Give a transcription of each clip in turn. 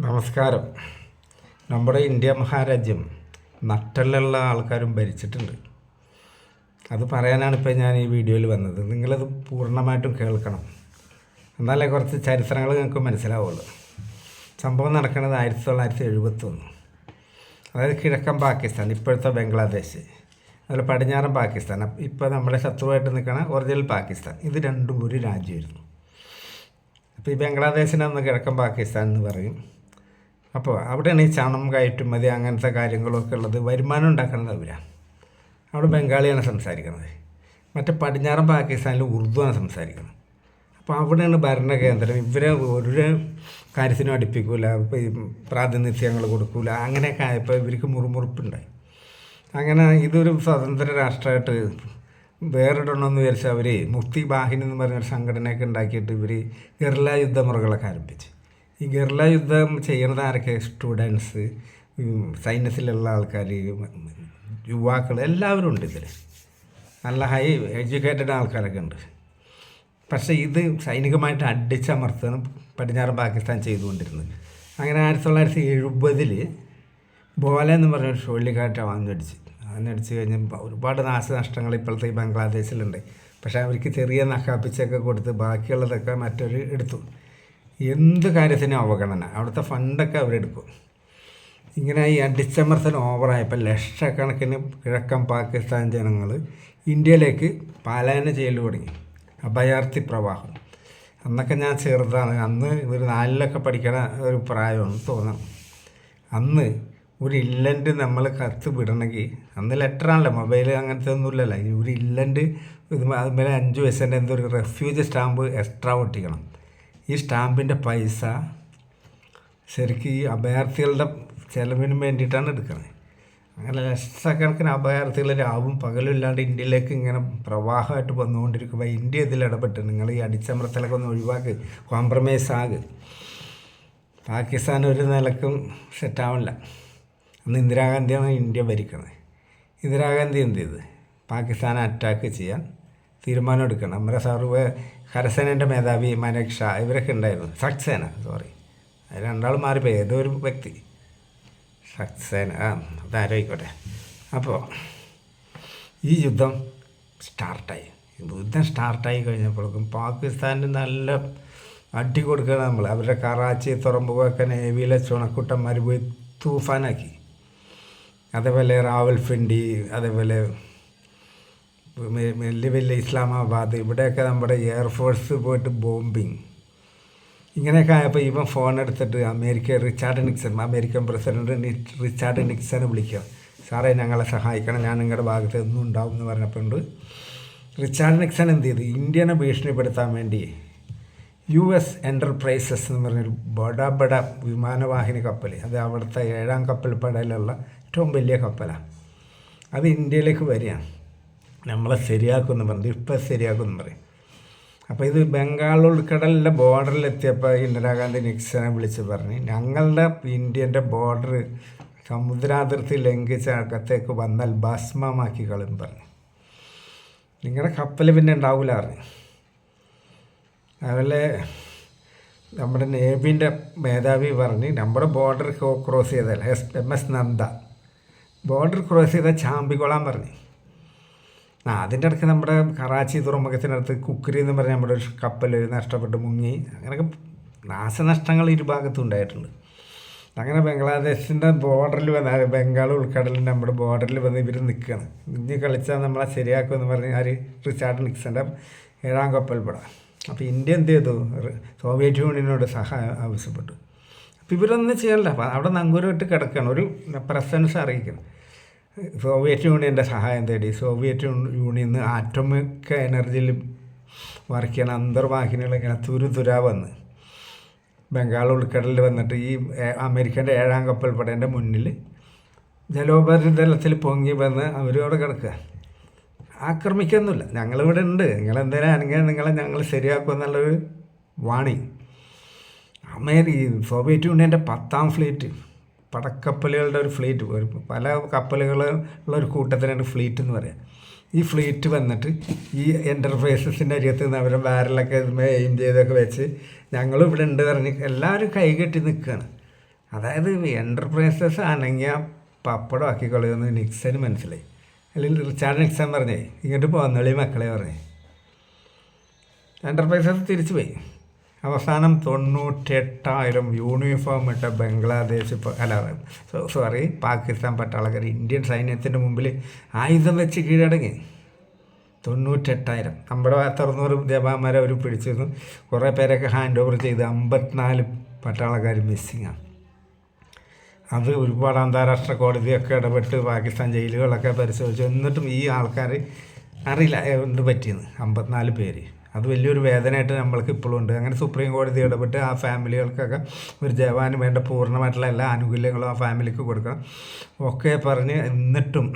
നമസ്കാരം. നമ്മുടെ ഇന്ത്യ മഹാരാജ്യം നട്ടെല്ലുള്ള ആൾക്കാരും ഭരിച്ചിട്ടുണ്ട്. അത് പറയാനാണ് ഇപ്പോൾ ഞാൻ ഈ വീഡിയോയിൽ വന്നത്. നിങ്ങളത് പൂർണ്ണമായിട്ടും കേൾക്കണം, എന്നാലേ കുറച്ച് ചരിത്രങ്ങൾ നിങ്ങൾക്ക് മനസ്സിലാവുള്ളൂ. സംഭവം നടക്കുന്നത് 1971, അതായത് കിഴക്കൻ പാകിസ്ഥാൻ, ഇപ്പോഴത്തെ ബംഗ്ലാദേശ്, അതുപോലെ പടിഞ്ഞാറൻ പാകിസ്ഥാൻ, ഇപ്പോൾ നമ്മുടെ ശത്രുവായിട്ട് നിൽക്കുന്ന ഒറിജിനൽ പാകിസ്ഥാൻ. ഇത് രണ്ടും ഒരു രാജ്യമായിരുന്നു. അപ്പോൾ ഈ ബംഗ്ലാദേശിനൊന്ന് കിഴക്കൻ പാകിസ്ഥാൻ എന്ന് പറയും. അപ്പോൾ അവിടെയാണ് ഈ ചണം കയറ്റുമതി അങ്ങനത്തെ കാര്യങ്ങളൊക്കെ ഉള്ളത്. വരുമാനം ഉണ്ടാക്കുന്നത് അവരാണ്. അവിടെ ബംഗാളിയാണ് സംസാരിക്കുന്നത്. മറ്റേ പടിഞ്ഞാറൻ പാകിസ്ഥാനിൽ ഉറുദുവാണ് സംസാരിക്കുന്നത്. അപ്പോൾ അവിടെയാണ് ഭരണകേന്ദ്രം. ഇവരെ ഒരു കാര്യത്തിനും അടുപ്പിക്കില്ല, ഇപ്പോൾ ഈ പ്രാതിനിധ്യങ്ങൾ കൊടുക്കില്ല. അങ്ങനെയൊക്കെ ആയപ്പോൾ ഇവർക്ക് മുറുമുറുപ്പുണ്ടായി. അങ്ങനെ ഇതൊരു സ്വതന്ത്ര രാഷ്ട്രമായിട്ട് വേറിടണമെന്ന് വിചാരിച്ചാൽ അവർ മുക്തി ബാഹിനി എന്ന് പറഞ്ഞൊരു സംഘടനയൊക്കെ ഉണ്ടാക്കിയിട്ട് ഇവർ ഗറില്ല യുദ്ധമുറകളൊക്കെ ആരംഭിച്ചു. ഈ ഗറില്ല യുദ്ധം ചെയ്യുന്നത് ആരൊക്കെ? സ്റ്റുഡൻസ്, സൈന്യത്തിലുള്ള ആൾക്കാർ, യുവാക്കൾ, എല്ലാവരും ഉണ്ട് ഇതിൽ. നല്ല ഹൈ എഡ്യൂക്കേറ്റഡ് ആൾക്കാരൊക്കെ ഉണ്ട്. പക്ഷേ ഇത് സൈനികമായിട്ട് അടിച്ചമർത്തുകയാണ് പടിഞ്ഞാറൻ പാകിസ്ഥാൻ ചെയ്തുകൊണ്ടിരുന്നത്. അങ്ങനെ 1970 ബോല എന്ന് പറഞ്ഞൊരു ചുഴലിക്കാറ്റ് വന്നടിച്ച് കഴിഞ്ഞ് ഒരുപാട് നാശനഷ്ടങ്ങൾ ഇപ്പോഴത്തെ ഈ ബംഗ്ലാദേശിലുണ്ട്. പക്ഷേ അവർക്ക് ചെറിയ നക്കാപ്പിച്ചൊക്കെ കൊടുത്ത് ബാക്കിയുള്ളതൊക്കെ മറ്റൊരു എടുത്തു. എന്ത് കാര്യത്തിനും അവഗണന, അവിടുത്തെ ഫണ്ടൊക്കെ അവരെടുക്കും. ഇങ്ങനെ ഈ അടിച്ചമർത്തൽ ഓവറായപ്പോൾ ലക്ഷക്കണക്കിന് കിഴക്കൻ പാകിസ്ഥാൻ ജനങ്ങൾ ഇന്ത്യയിലേക്ക് പലായനം ചെയ്യൽ തുടങ്ങി. അഭയാർത്ഥി പ്രവാഹം. അന്നൊക്കെ ഞാൻ ചെറുതാണ്, അന്ന് ഒരു 4ലൊക്കെ പഠിക്കണ ഒരു പ്രായമാണ് തോന്നണം. അന്ന് ഒരു ഇല്ലൻ്റ് നമ്മൾ കത്ത് വിടണമെങ്കിൽ, അന്ന് ലെറ്ററാണല്ലോ, മൊബൈൽ അങ്ങനത്തെ ഒന്നുമില്ലല്ലോ. ഒരു ഇല്ലൻ്റ് അതുപോലെ 5 പൈസേൻ്റെ എന്തോ ഒരു റെഫ്യൂജ് സ്റ്റാമ്പ് എക്സ്ട്രാ ഒട്ടിക്കണം. ഈ സ്റ്റാമ്പിൻ്റെ പൈസ ശരിക്കും ഈ അഭയാർത്ഥികളുടെ ചിലവിന് വേണ്ടിയിട്ടാണ് എടുക്കുന്നത്. അങ്ങനെ ലക്ഷക്കണക്കിന് അഭയാർത്ഥികൾ രാവും പകലും ഇല്ലാണ്ട് ഇന്ത്യയിലേക്ക് ഇങ്ങനെ പ്രവാഹമായിട്ട് വന്നുകൊണ്ടിരിക്കുമ്പോൾ ഇന്ത്യ ഇതിൽ ഇടപെട്ട് നിങ്ങൾ ഈ അടിച്ചമർത്തലൊക്കെ ഒന്ന് ഒഴിവാക്കി, കോംപ്രമൈസ് ആകെ. പാകിസ്ഥാൻ ഒരു നിലക്കും സെറ്റാവില്ല. അന്ന് ഇന്ദിരാഗാന്ധിയാണ് ഇന്ത്യ ഭരിക്കുന്നത്. ഇന്ദിരാഗാന്ധി എന്ത് ചെയ്ത് പാകിസ്ഥാനെ അറ്റാക്ക് ചെയ്യാൻ തീരുമാനം എടുക്കണം. നമ്മുടെ സർവ്വ കരസേനേൻ്റെ മേധാവി മനേക് ഷാ ഇവരൊക്കെ ഉണ്ടായിരുന്നു. സക്സേന, അത് രണ്ടാളും മാറിപ്പോയി, ഏതോ ഒരു വ്യക്തി. സക്സേന, അതാരോയിക്കോട്ടെ. അപ്പോൾ ഈ യുദ്ധം സ്റ്റാർട്ടായി കഴിഞ്ഞപ്പോഴേക്കും പാകിസ്ഥാന് നല്ല അടി കൊടുക്കണം നമ്മൾ. അവരുടെ കറാച്ചി തുറമുഖമൊക്കെ നേവിയിലെ ചുണക്കുട്ടന്മാർ പോയി തൂഫാനാക്കി. അതേപോലെ റാവൽപിണ്ടി, അതേപോലെ വലിയ ഇസ്ലാമാബാദ്, ഇവിടെയൊക്കെ നമ്മുടെ എയർഫോഴ്സ് പോയിട്ട് ബോംബിങ്. ഇങ്ങനെയൊക്കെ ആയപ്പോൾ ഇവൻ ഫോൺ എടുത്തിട്ട് അമേരിക്കൻ പ്രസിഡന്റ് റിച്ചാർഡ് നിക്സനെ വിളിക്കുക. സാറേ, ഞങ്ങളെ സഹായിക്കണം, ഞാൻ നിങ്ങളുടെ ഭാഗത്ത് എന്നും ഉണ്ടാവും എന്ന് പറഞ്ഞപ്പോൾ റിച്ചാർഡ് നിക്സൺ എന്ത് ചെയ്തു? ഇന്ത്യനെ ഭീഷണിപ്പെടുത്താൻ വേണ്ടി US എൻ്റർപ്രൈസസ് എന്ന് പറഞ്ഞൊരു ബട വിമാനവാഹിനി കപ്പൽ, അത് അവിടുത്തെ 7ാം കപ്പൽപ്പടയിലുള്ള ഏറ്റവും വലിയ കപ്പലാണ്, അത് ഇന്ത്യയിലേക്ക് വരികയാണ്. നമ്മളെ ശരിയാക്കുമെന്ന് പറഞ്ഞു, ഇപ്പം ശരിയാക്കുമെന്ന് പറയും. അപ്പോൾ ഇത് ബംഗാൾ ഉൾക്കടലിൻ്റെ ബോർഡറിലെത്തിയപ്പോൾ ഇന്ദിരാഗാന്ധി നിക്സനെ വിളിച്ച് പറഞ്ഞ്, ഞങ്ങളുടെ ഇന്ത്യൻ്റെ ബോർഡർ സമുദ്രാതിർത്തി ലംഘിച്ച അകത്തേക്ക് വന്നാൽ ഭസ്മമാക്കി കളയും പറഞ്ഞു. നിങ്ങളുടെ കപ്പൽ പിന്നെ ഉണ്ടാവില്ല പറഞ്ഞു. അതുപോലെ നമ്മുടെ നേവിൻ്റെ മേധാവി പറഞ്ഞ്, നമ്മുടെ ബോർഡർ ക്രോസ് ചെയ്താൽ MS നന്ദ ബോർഡർ ക്രോസ് ചെയ്താൽ ചാമ്പിക്കൊള്ളാൻ പറഞ്ഞു. അതിൻ്റെ ഇടയ്ക്ക് നമ്മുടെ കറാച്ചി തുറമുഖത്തിനടുത്ത് കുക്കരി എന്ന് പറഞ്ഞാൽ നമ്മുടെ ഒരു കപ്പൽ നഷ്ടപ്പെട്ട് മുങ്ങി. അങ്ങനെയൊക്കെ നാശനഷ്ടങ്ങൾ ഇരുഭാഗത്തും ഉണ്ടായിട്ടുണ്ട്. അങ്ങനെ ബംഗ്ലാദേശിൻ്റെ ബോർഡറിൽ വന്ന്, ബംഗാൾ ഉൾക്കടലിൻ്റെ നമ്മുടെ ബോർഡറിൽ വന്ന് ഇവർ നിൽക്കുകയാണ്. ഇനി കളിച്ചാൽ നമ്മളെ ശരിയാക്കുമെന്ന് പറഞ്ഞ് റിച്ചാർഡ് നിക്സൻ്റെ 7ാം കപ്പൽപ്പട. അപ്പോൾ ഇന്ത്യ എന്ത് ചെയ്തു? സോവിയറ്റ് യൂണിയനോട് സഹായം ആവശ്യപ്പെട്ടു. അപ്പോൾ ഇവരൊന്നും ചെയ്യണില്ല, അവിടെ നങ്കൂരമിട്ട് കിടക്കുകയാണ്, ഒരു പ്രസൻസ് അറിയിക്കണം. സോവിയറ്റ് യൂണിയൻ്റെ സഹായം തേടി. സോവിയറ്റ് യൂണിയനിൽ നിന്ന് ആറ്റോമിക് എനർജിയിൽ വർക്ക് ചെയ്യണ അന്തർവാഹിനികൾ ഇങ്ങനെ തുരുതുരാ വന്ന് ബംഗാൾ ഉൾക്കടലിൽ വന്നിട്ട് ഈ അമേരിക്കൻ്റെ 7ാം കപ്പൽപ്പടേൻ്റെ മുന്നിൽ ജലോപരിതലത്തിൽ പൊങ്ങി വന്ന് അവരോട് കിടക്കുക. ആക്രമിക്കൊന്നുമില്ല, ഞങ്ങളിവിടെ ഉണ്ട്, നിങ്ങളെന്തെങ്കിലും അനങ്ങിയാൽ ഞങ്ങൾ ശരിയാക്കുമെന്നുള്ളൊരു വാണി. സോവിയറ്റ് യൂണിയൻ്റെ 10ാം ഫ്ലീറ്റ്, പടക്കപ്പലുകളുടെ ഒരു ഫ്ലീറ്റ്, പല കപ്പലുകളുള്ള ഒരു കൂട്ടത്തിനാണ് ഫ്ലീറ്റ് എന്ന് പറയാം. ഈ ഫ്ലീറ്റ് വന്നിട്ട് ഈ എൻ്റർപ്രൈസസിൻ്റെ അരികത്ത് നിന്ന് അവരുടെ ബാരലൊക്കെ എയിം ചെയ്തൊക്കെ വെച്ച് ഞങ്ങളും ഇവിടെ ഉണ്ട് പറഞ്ഞ് എല്ലാവരും കൈകെട്ടി നിൽക്കുകയാണ്. അതായത് എൻ്റർപ്രൈസസ് ആണെങ്കിൽ പപ്പടം ആക്കി കളയുമെന്ന് നിക്സന് മനസ്സിലായി. അല്ലെങ്കിൽ റിച്ചാർഡ് നിക്സൺ പറഞ്ഞേ ഇങ്ങോട്ട് പോന്നളി മക്കളെ പറഞ്ഞേ. എൻ്റർപ്രൈസസ് തിരിച്ചു പോയി. അവസാനം 98,000 യൂണിഫോം ഇട്ട ബംഗ്ലാദേശ് പാകിസ്ഥാൻ പട്ടാളക്കാർ ഇന്ത്യൻ സൈന്യത്തിൻ്റെ മുമ്പിൽ ആയുധം വെച്ച് കീഴടങ്ങി. 98,000. നമ്മുടെ 600 ജവാന്മാരെ അവർ പിടിച്ചിരുന്നു. കുറേ പേരൊക്കെ ഹാൻഡ് ഓവർ ചെയ്ത് 54 പട്ടാളക്കാർ മിസ്സിങ്ങാണ്. അത് ഒരുപാട് അന്താരാഷ്ട്ര കോടതിയൊക്കെ ഇടപെട്ട് പാകിസ്ഥാൻ ജയിലുകളൊക്കെ പരിശോധിച്ചു. എന്നിട്ടും ഈ ആൾക്കാർ അറിയില്ല എന്ത് പറ്റിയെന്ന്. 54 പേര്. അത് വലിയൊരു വേദനയായിട്ട് നമ്മൾക്ക് ഇപ്പോഴും ഉണ്ട്. അങ്ങനെ സുപ്രീം കോടതി ഇടപെട്ട് ആ ഫാമിലികൾക്കൊക്കെ ഒരു ജവാന് വേണ്ട പൂർണ്ണമായിട്ടുള്ള എല്ലാ ആനുകൂല്യങ്ങളും ആ ഫാമിലിക്ക് കൊടുക്കണം ഒക്കെ പറഞ്ഞ്. എന്നിട്ടും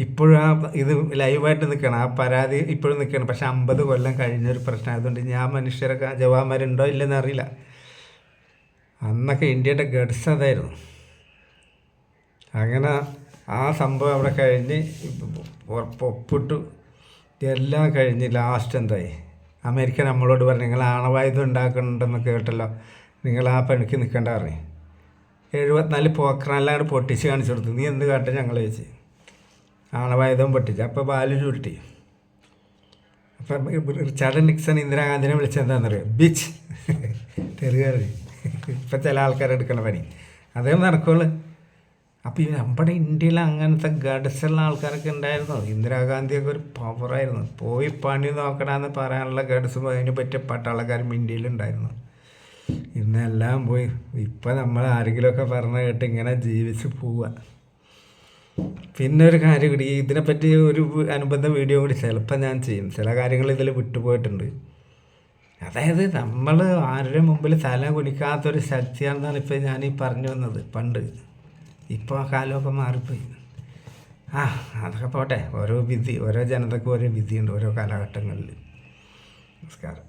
ഇപ്പോഴും ഇത് ലൈവായിട്ട് നിൽക്കണം. ആ പരാതി ഇപ്പോഴും നിൽക്കണം. പക്ഷെ 50 കൊല്ലം കഴിഞ്ഞൊരു പ്രശ്നമായതുകൊണ്ട് ഞാൻ മനുഷ്യരൊക്കെ ജവാന്മാരുണ്ടോ ഇല്ലെന്ന് അറിയില്ല. അന്നൊക്കെ ഇന്ത്യയുടെ ഗഡ്സ് അതായിരുന്നു. അങ്ങനെ ആ സംഭവം അവിടെ കഴിഞ്ഞ് ഒപ്പിട്ടു എല്ലാം കഴിഞ്ഞ് ലാസ്റ്റ് എന്തായി? അമേരിക്ക നമ്മളോട് പറഞ്ഞു നിങ്ങൾ ആണവായുധം ഉണ്ടാക്കുന്നുണ്ടെന്ന് കേട്ടല്ലോ, നിങ്ങൾ ആ പണിക്ക് നിൽക്കേണ്ട പറഞ്ഞു. 74 പോക്രാനിലാണ് പൊട്ടിച്ച് കാണിച്ചു കൊടുത്തു. നീ എന്ത് കാട്ടും ഞങ്ങൾ ചോദിച്ച്. ആണവായുധം പൊട്ടിച്ച്. അപ്പോൾ ബാലു ചുരുട്ടി. അപ്പം റിച്ചാർഡ് നിക്സൺ ഇന്ദിരാഗാന്ധിനെ വിളിച്ചെന്താണെന്നറിയോ? ബിച്ച് തെറുകാരി. ഇപ്പം ചില ആൾക്കാരെടുക്കണ പണി അതേ നടക്കുള്ളൂ. അപ്പോൾ നമ്മുടെ ഇന്ത്യയിൽ അങ്ങനത്തെ ഗഡ്സുള്ള ആൾക്കാരൊക്കെ ഉണ്ടായിരുന്നു. ഇന്ദിരാഗാന്ധിയൊക്കെ ഒരു പവറായിരുന്നു. പോയി പണി നോക്കണമെന്ന് പറയാനുള്ള ഗഡ്സും അതിന് പറ്റിയ പട്ടാളക്കാരും ഇന്ത്യയിലുണ്ടായിരുന്നു. ഇന്നെല്ലാം പോയി. ഇപ്പം നമ്മൾ ആരെങ്കിലുമൊക്കെ പറഞ്ഞ കേട്ട് ഇങ്ങനെ ജീവിച്ച് പോവുക. പിന്നെ ഒരു കാര്യം കൂടി, ഇതിനെപ്പറ്റി ഒരു അനുബന്ധ വീഡിയോ കൂടി ചിലപ്പോൾ ഞാൻ ചെയ്യും. ചില കാര്യങ്ങൾ ഇതിൽ വിട്ടുപോയിട്ടുണ്ട്. അതായത് നമ്മൾ ആരുടെ മുമ്പിൽ തല കുനിക്കാത്തൊരു ശക്തിയാണെന്നാണ് ഇപ്പോൾ ഞാൻ ഈ പറഞ്ഞു വന്നത്. പണ്ട് ഇപ്പോൾ ആ കാലമൊക്കെ മാറിപ്പോയി. അതൊക്കെ പോട്ടെ. ഓരോ വിധി, ഓരോ ജനതയ്ക്കും ഓരോ വിധിയുണ്ട് ഓരോ കാലഘട്ടങ്ങളിൽ. നമസ്കാരം.